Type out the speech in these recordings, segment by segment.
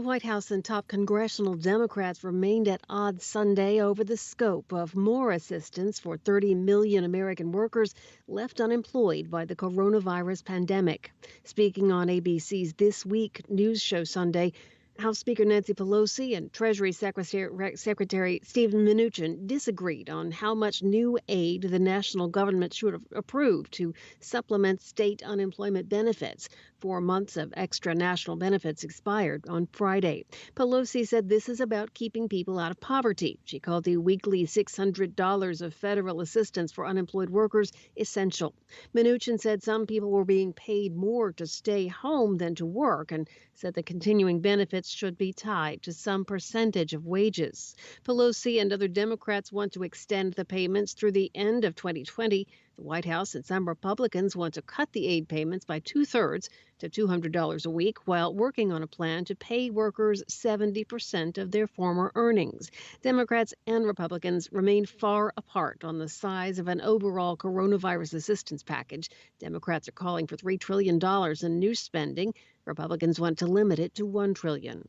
White House and top congressional Democrats remained at odds Sunday over the scope of more assistance for 30 million American workers left unemployed by the coronavirus pandemic. Speaking on ABC's This Week news show Sunday, House Speaker Nancy Pelosi and Treasury Secretary Steven Mnuchin disagreed on how much new aid the national government should approve to supplement state unemployment benefits. 4 months of extra national benefits expired on Friday. Pelosi said this is about keeping people out of poverty. She called the weekly $600 of federal assistance for unemployed workers essential. Mnuchin said some people were being paid more to stay home than to work and said the continuing benefits should be tied to some percentage of wages. Pelosi and other Democrats want to extend the payments through the end of 2020. The White House and some Republicans want to cut the aid payments by 2/3 to $200 a week while working on a plan to pay workers 70% of their former earnings. Democrats and Republicans remain far apart on the size of an overall coronavirus assistance package. Democrats are calling for $3 trillion in new spending. Republicans want to limit it to $1 trillion.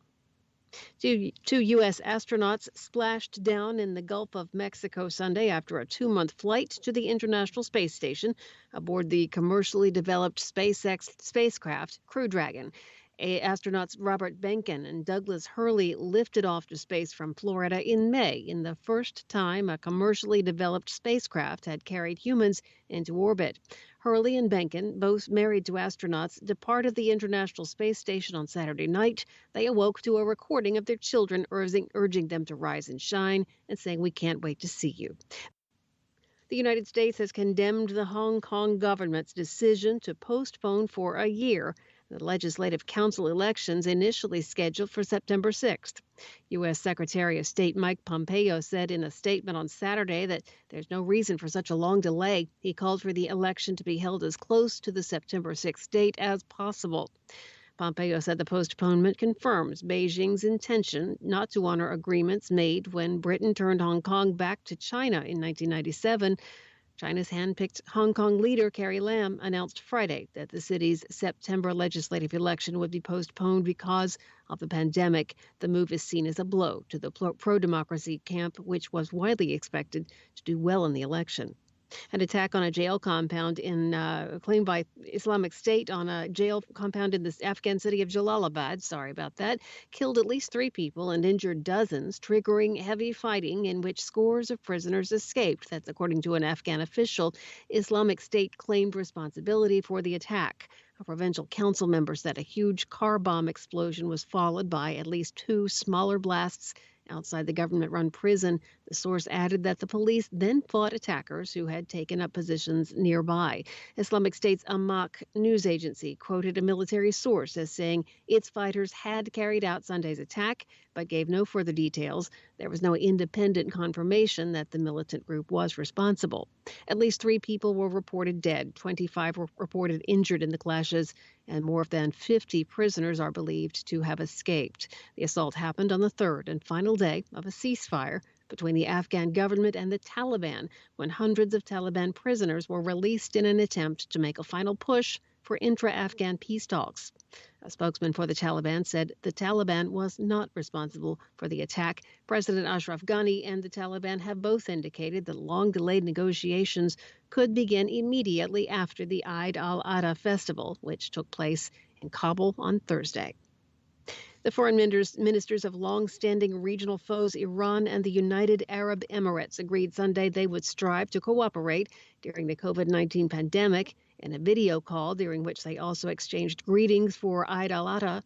Two U.S. astronauts splashed down in the Gulf of Mexico Sunday after a 2-month flight to the International Space Station aboard the commercially developed SpaceX spacecraft Crew Dragon. Astronauts Robert Behnken and Douglas Hurley lifted off to space from Florida in May, in the first time a commercially developed spacecraft had carried humans into orbit. Hurley and Behnken, both married to astronauts, departed the International Space Station on Saturday night. They awoke to a recording of their children urging them to rise and shine and saying, "We can't wait to see you." The United States has condemned the Hong Kong government's decision to postpone for a year the Legislative Council elections initially scheduled for September 6th. U.S. Secretary of State Mike Pompeo said in a statement on Saturday that there's no reason for such a long delay. He called for the election to be held as close to the September 6th date as possible. Pompeo said the postponement confirms Beijing's intention not to honor agreements made when Britain turned Hong Kong back to China in 1997. China's hand-picked Hong Kong leader, Carrie Lam, announced Friday that the city's September legislative election would be postponed because of the pandemic. The move is seen as a blow to the pro-democracy camp, which was widely expected to do well in the election. An attack on a jail compound claimed by Islamic State on a jail compound in the Afghan city of Jalalabad, killed at least 3 people and injured dozens, triggering heavy fighting in which scores of prisoners escaped. That's according to an Afghan official. Islamic State claimed responsibility for the attack. A provincial council member said a huge car bomb explosion was followed by at least 2 smaller blasts outside the government-run prison. The source added that the police then fought attackers who had taken up positions nearby. Islamic State's Amaq news agency quoted a military source as saying its fighters had carried out Sunday's attack, but gave no further details. There was no independent confirmation that the militant group was responsible. At least 3 people were reported dead. 25 were reported injured in the clashes, and more than 50 prisoners are believed to have escaped. The assault happened on the third and final day of a ceasefire between the Afghan government and the Taliban, when hundreds of Taliban prisoners were released in an attempt to make a final push for intra-Afghan peace talks. A spokesman for the Taliban said the Taliban was not responsible for the attack. President Ashraf Ghani and the Taliban have both indicated that long-delayed negotiations could begin immediately after the Eid al-Adha festival, which took place in Kabul on Thursday. The foreign ministers of long-standing regional foes Iran and the United Arab Emirates agreed Sunday they would strive to cooperate during the COVID-19 pandemic. In a video call during which they also exchanged greetings for Eid al-Adha,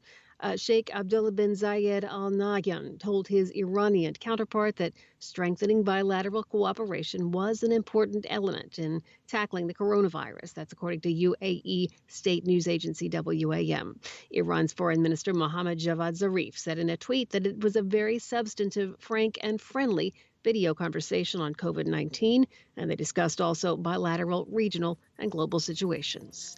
Sheikh Abdullah bin Zayed Al Nahyan told his Iranian counterpart that strengthening bilateral cooperation was an important element in tackling the coronavirus. That's according to UAE state news agency WAM. Iran's foreign minister Mohammad Javad Zarif said in a tweet that it was a very substantive, frank, and friendly video conversation on COVID-19, and they discussed also bilateral, regional, and global situations.